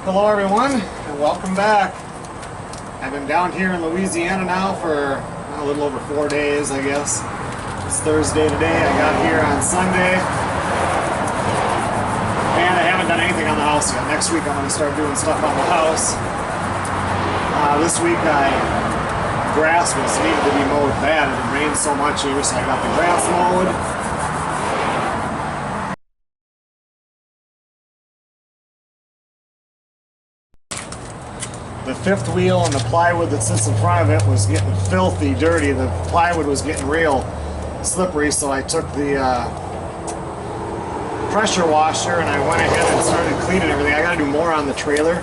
Hello everyone, and welcome back. I've been down here in Louisiana now for a little over 4 days, I guess. It's Thursday today. I got here on Sunday. And I haven't done anything on the house yet. Next week I'm going to start doing stuff on the house. This week grass needed to be mowed bad. It had rained so much here, so I got the grass mowed. The fifth wheel and the plywood that sits in front of it was getting filthy dirty. The plywood was getting real slippery, so I took the pressure washer and I went ahead and started cleaning everything. I got to do more on the trailer,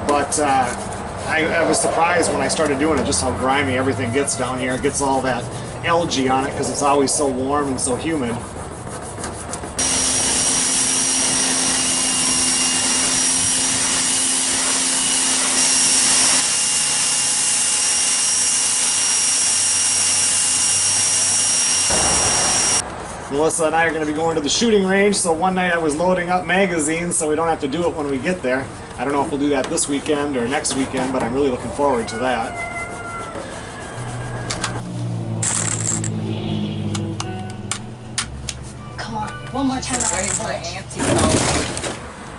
but I was surprised when I started doing it just how grimy everything gets down here. It gets all that algae on it because it's always so warm and so humid. Melissa and I are going to be going to the shooting range, so one night I was loading up magazines so we don't have to do it when we get there. I don't know if we'll do that this weekend or next weekend, but I'm really looking forward to that. Come on, one more time.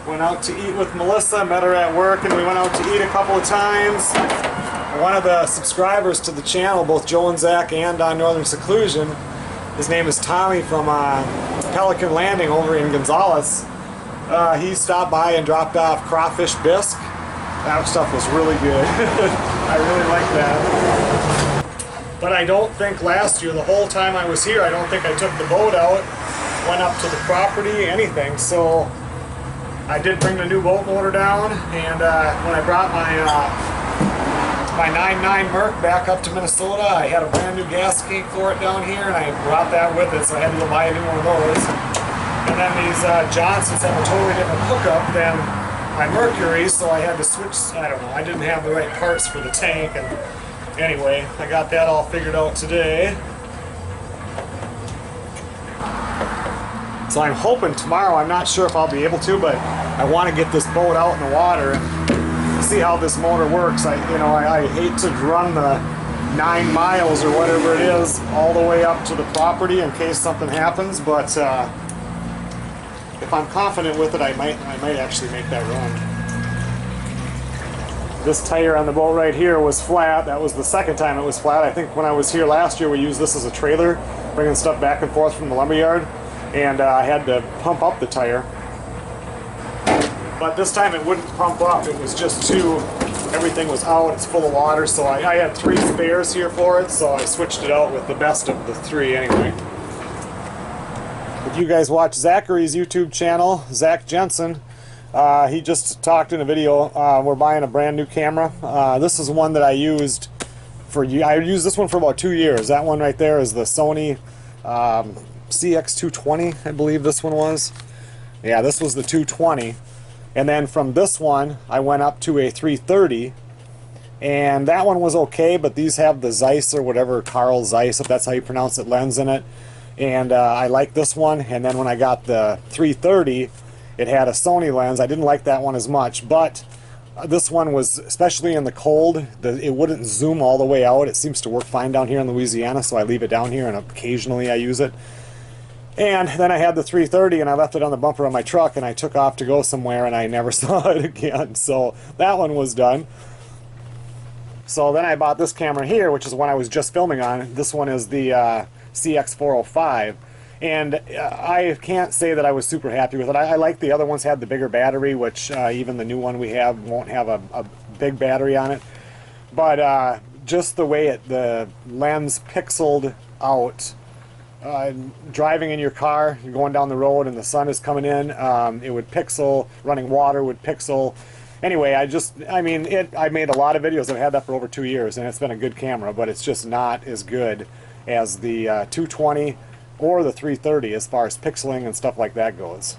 Went out to eat with Melissa, met her at work, and we went out to eat a couple of times. One of the subscribers to the channel, both Joe and Zach and on Northern Seclusion, his name is Tommy from Pelican Landing over in Gonzales. He stopped by and dropped off crawfish bisque. That stuff was really good. I really liked that. But I don't think last year, the whole time I was here, I don't think I took the boat out, went up to the property, anything. So I did bring the new boat motor down, and when I brought my 9.9 Merc back up to Minnesota, I had a brand new gas tank for it down here, and I brought that with it, so I had to go buy a new one of those. And then these Johnsons have a totally different hookup than my Mercury, so I had to switch. I don't know, I didn't have the right parts for the tank, and anyway, I got that all figured out today. So I'm hoping tomorrow, I'm not sure if I'll be able to, but I want to get this boat out in the water and see how this motor works. I hate to run the 9 miles or whatever it is all the way up to the property in case something happens, but if I'm confident with it, I might actually make that run. This tire on the boat right here was flat. That was the second time it was flat. I think when I was here last year, we used this as a trailer, bringing stuff back and forth from the lumberyard, and I had to pump up the tire. But this time it wouldn't pump up, it was just everything was out, it's full of water, so I had 3 spares here for it, so I switched it out with the best of the 3 anyway. If you guys watch Zachary's YouTube channel, Zach Jensen, he just talked in a video, we're buying a brand new camera. This is one that I used this one for about 2 years. That one right there is the Sony CX220, I believe this one was. Yeah, this was the 220. And then from this one, I went up to a 330, and that one was okay, but these have the Zeiss or whatever, Carl Zeiss, if that's how you pronounce it, lens in it. And I like this one, and then when I got the 330, it had a Sony lens. I didn't like that one as much, but this one was, especially in the cold, it wouldn't zoom all the way out. It seems to work fine down here in Louisiana, so I leave it down here, and occasionally I use it. And then I had the 330 and I left it on the bumper of my truck, and I took off to go somewhere and I never saw it again. So that one was done. So then I bought this camera here, which is one I was just filming on. This one is the CX405. And I can't say that I was super happy with it. I like the other ones had the bigger battery, which even the new one we have won't have a big battery on it. But just the way the lens pixeled out, driving in your car, you're going down the road and the sun is coming in, it would pixel, running water would pixel. Anyway, I made a lot of videos. I've had that for over 2 years, and it's been a good camera, but it's just not as good as the 220 or the 330 as far as pixeling and stuff like that goes.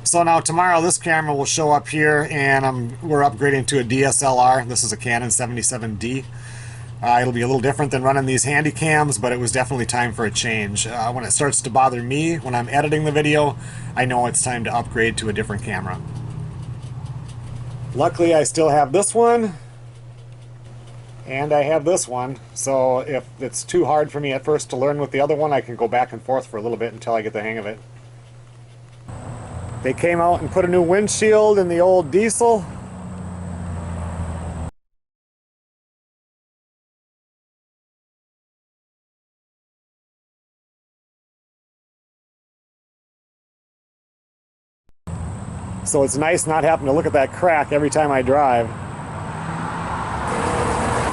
So now tomorrow this camera will show up here, and we're upgrading to a DSLR. This is a Canon 77D. It'll be a little different than running these handy cams, but it was definitely time for a change. When it starts to bother me when I'm editing the video, I know it's time to upgrade to a different camera. Luckily I still have this one, and I have this one, so if it's too hard for me at first to learn with the other one, I can go back and forth for a little bit until I get the hang of it. They came out and put a new windshield in the old diesel. So it's nice not having to look at that crack every time I drive.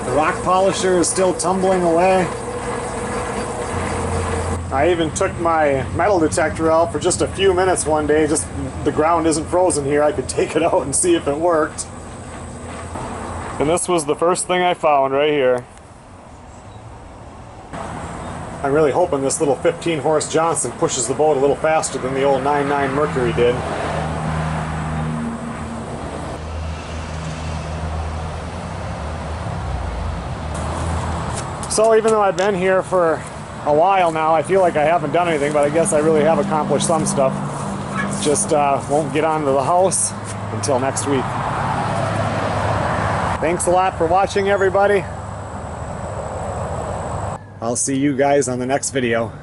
The rock polisher is still tumbling away. I even took my metal detector out for just a few minutes one day, just the ground isn't frozen here. I could take it out and see if it worked. And this was the first thing I found right here. I'm really hoping this little 15 horse Johnson pushes the boat a little faster than the old 9.9 Mercury did. So even though I've been here for a while now, I feel like I haven't done anything, but I guess I really have accomplished some stuff. Just won't get onto the house until next week. Thanks a lot for watching, everybody. I'll see you guys on the next video.